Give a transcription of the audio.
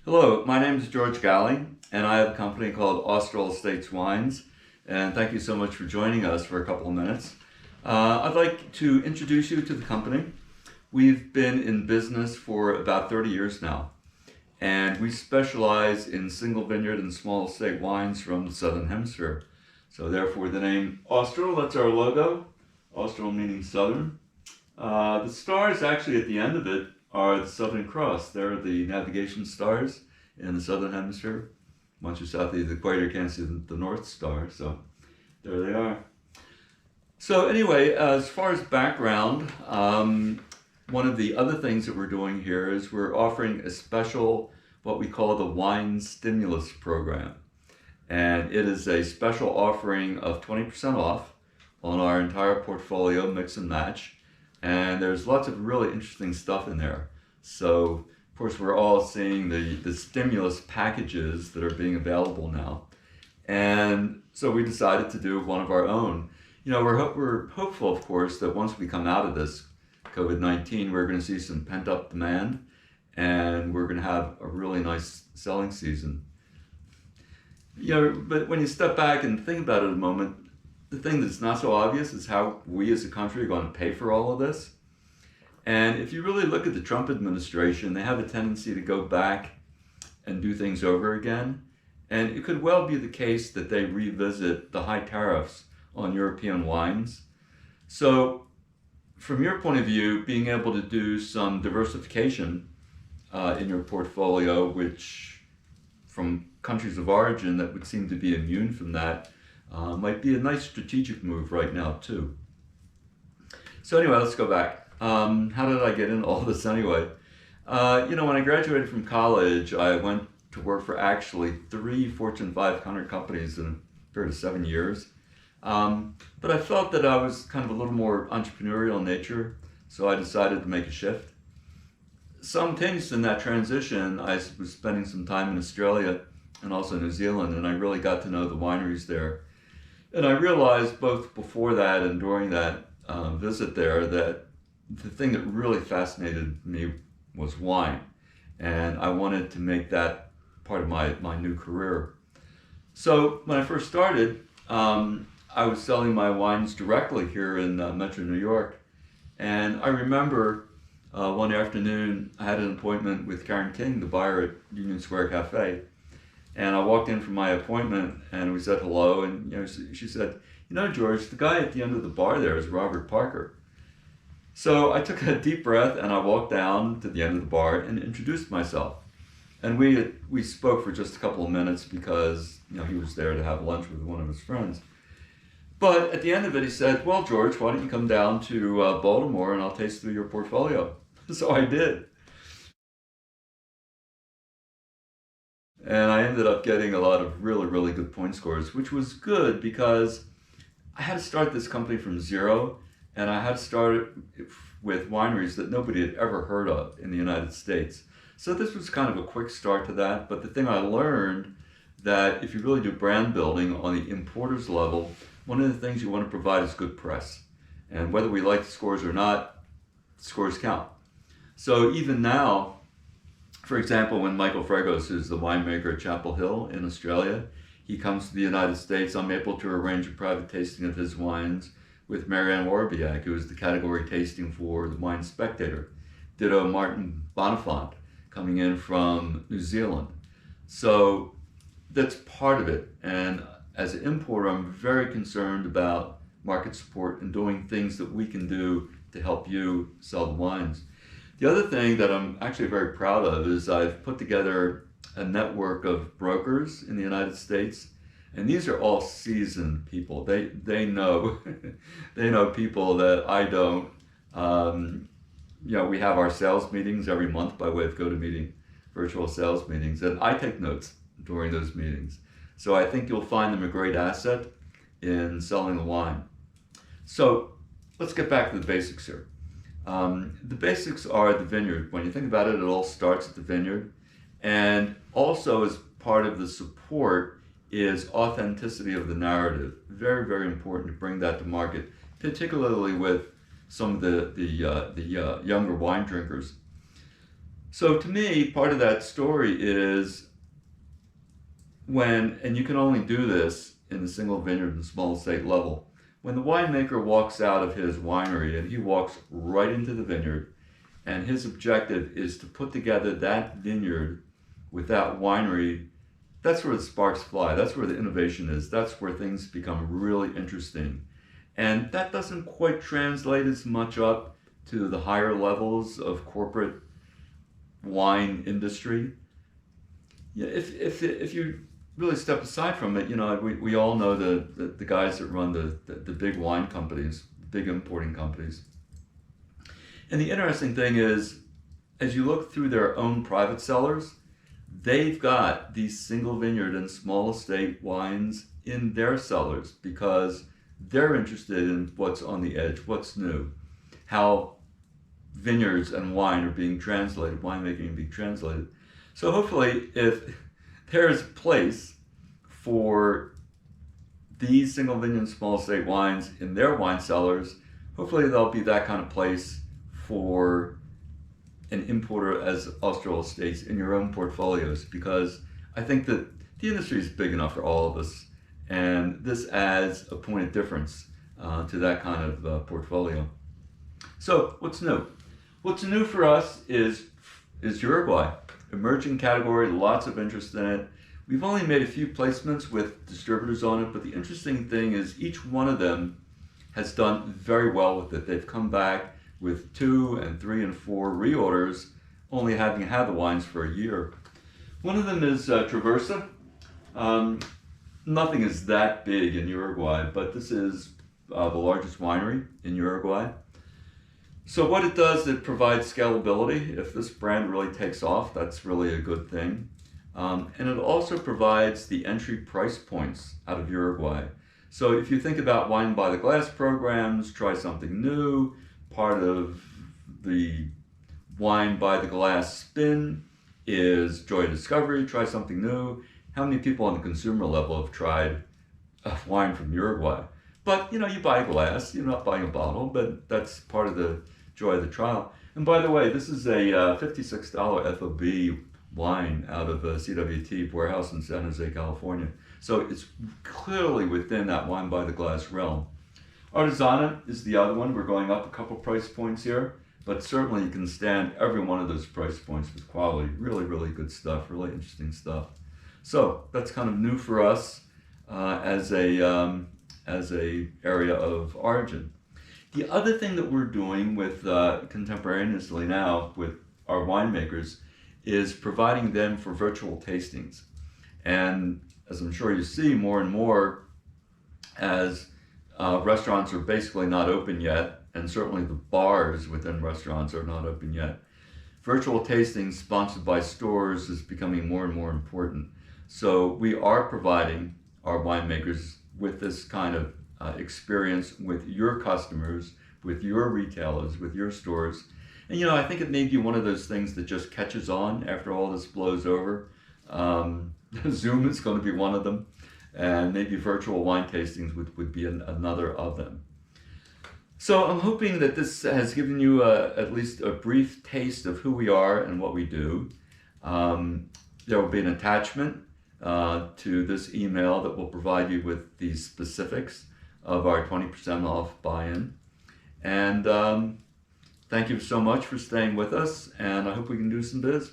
Hello, my name is George Galley, and I have a company called Austral Estates Wines. And thank you so much for joining us for a couple of minutes. I'd like to introduce you to the company. We've been in business for about 30 years now, and we specialize in single vineyard and small estate wines from the Southern Hemisphere. So therefore the name Austral, that's our logo, Austral meaning Southern. The stars actually at the end of it are the Southern Cross. They're the navigation stars in the Southern Hemisphere. Once you're south of the equator, you can't see the North Star, so there they are. So anyway, as far as background, one of the other things that we're doing here is we're offering a special, what we call the Wine Stimulus Program. And it is a special offering of 20% off on our entire portfolio, mix and match. And there's lots of really interesting stuff in there. So, of course, we're all seeing the stimulus packages that are being available now. And so we decided to do one of our own. You know, we're hopeful, of course, that once we come out of this COVID-19, we're going to see some pent-up demand, and we're going to have a really nice selling season. You know, but when you step back and think about it a moment, the thing that's not so obvious is how we as a country are going to pay for all of this. And if you really look at the Trump administration, they have a tendency to go back and do things over again. And it could well be the case that they revisit the high tariffs on European wines. So from your point of view, being able to do some diversification in your portfolio, which from countries of origin that would seem to be immune from that, might be a nice strategic move right now too. So anyway, let's go back. How did I get into all this anyway? You know, when I graduated from college, I went to work for actually 3 Fortune 500 companies in a period of 7 years. But I felt that I was kind of a little more entrepreneurial in nature, so I decided to make a shift. Simultaneous in that transition, I was spending some time in Australia and also New Zealand, and I really got to know the wineries there. And I realized both before that and during that visit there that the thing that really fascinated me was wine. And I wanted to make that part of my new career. So when I first started, I was selling my wines directly here in Metro New York. And I remember one afternoon I had an appointment with Karen King, the buyer at Union Square Cafe. And I walked in for my appointment and we said hello, and you know, she said, "You know, George, the guy at the end of the bar there is Robert Parker." So I took a deep breath and I walked down to the end of the bar and introduced myself. And we spoke for just a couple of minutes because you know he was there to have lunch with one of his friends. But at the end of it, he said, "Well, George, why don't you come down to Baltimore and I'll taste through your portfolio." So I did. And I ended up getting a lot of really, really good point scores, which was good because I had to start this company from zero, and I had to start it with wineries that nobody had ever heard of in the United States. So this was kind of a quick start to that, but the thing I learned that if you really do brand building on the importers level, one of the things you want to provide is good press. And whether we like the scores or not, scores count. So even now, for example, when Michael Fregos, who's the winemaker at Chapel Hill in Australia, he comes to the United States, I'm able to arrange a private tasting of his wines with Marianne Warbiak, who is the category tasting for the Wine Spectator. Ditto Martin Bonifant, coming in from New Zealand. So that's part of it. And as an importer, I'm very concerned about market support and doing things that we can do to help you sell the wines. The other thing that I'm actually very proud of is I've put together a network of brokers in the United States, and these are all seasoned people. They know they know people that I don't. You know, we have our sales meetings every month by way of GoToMeeting, virtual sales meetings, and I take notes during those meetings. So I think you'll find them a great asset in selling the wine. So let's get back to the basics here. The basics are the vineyard. When you think about it, it all starts at the vineyard. And also as part of the support is authenticity of the narrative. Very, very important to bring that to market, particularly with some of the younger wine drinkers. So to me, part of that story is when, and you can only do this in the single vineyard and small estate level, when the winemaker walks out of his winery and he walks right into the vineyard, and his objective is to put together that vineyard with that winery, that's where the sparks fly. That's where the innovation is. That's where things become really interesting. And that doesn't quite translate as much up to the higher levels of corporate wine industry. Yeah, if you really step aside from it, we all know the guys that run the big wine companies, big importing companies. And the interesting thing is, as you look through their own private cellars, they've got these single vineyard and small estate wines in their cellars because they're interested in what's on the edge, what's new, how vineyards and wine are being translated, winemaking being translated. So hopefully, if there's a place for these single vineyard and small estate wines in their wine cellars, hopefully there'll be that kind of place for an importer as Austral Estates in your own portfolios, because I think that the industry is big enough for all of us, and this adds a point of difference to that kind of portfolio. So what's new? What's new for us is Uruguay. Emerging category, lots of interest in it. We've only made a few placements with distributors on it, but the interesting thing is each one of them has done very well with it. They've come back with 2 and 3 and 4 reorders, only having had the wines for a year. One of them is Traversa. Nothing is that big in Uruguay, but this is the largest winery in Uruguay. So what it does, it provides scalability. If this brand really takes off, that's really a good thing. And it also provides the entry price points out of Uruguay. So if you think about wine by the glass programs, try something new. Part of the wine by the glass spin is joy of discovery, try something new. How many people on the consumer level have tried wine from Uruguay? But you buy a glass, you're not buying a bottle, but that's part of the joy of the trial. And by the way, this is a $56 FOB wine out of a CWT warehouse in San Jose, California. So it's clearly within that wine by the glass realm. Artisana is the other one. We're going up a couple price points here, but certainly you can stand every one of those price points with quality. Really, really good stuff, really interesting stuff. So that's kind of new for us as a area of origin. The other thing that we're doing with contemporaneously now with our winemakers is providing them for virtual tastings. And as I'm sure you see more and more, as restaurants are basically not open yet, and certainly the bars within restaurants are not open yet, virtual tastings sponsored by stores is becoming more and more important. So we are providing our winemakers with this kind of experience with your customers, with your retailers, with your stores. And I think it may be one of those things that just catches on after all this blows over. Zoom is going to be one of them, and maybe virtual wine tastings would be another of them. So I'm hoping that this has given you at least a brief taste of who we are and what we do. There will be an attachment to this email that will provide you with the specifics of our 20% off buy-in. And thank you so much for staying with us, and I hope we can do some biz.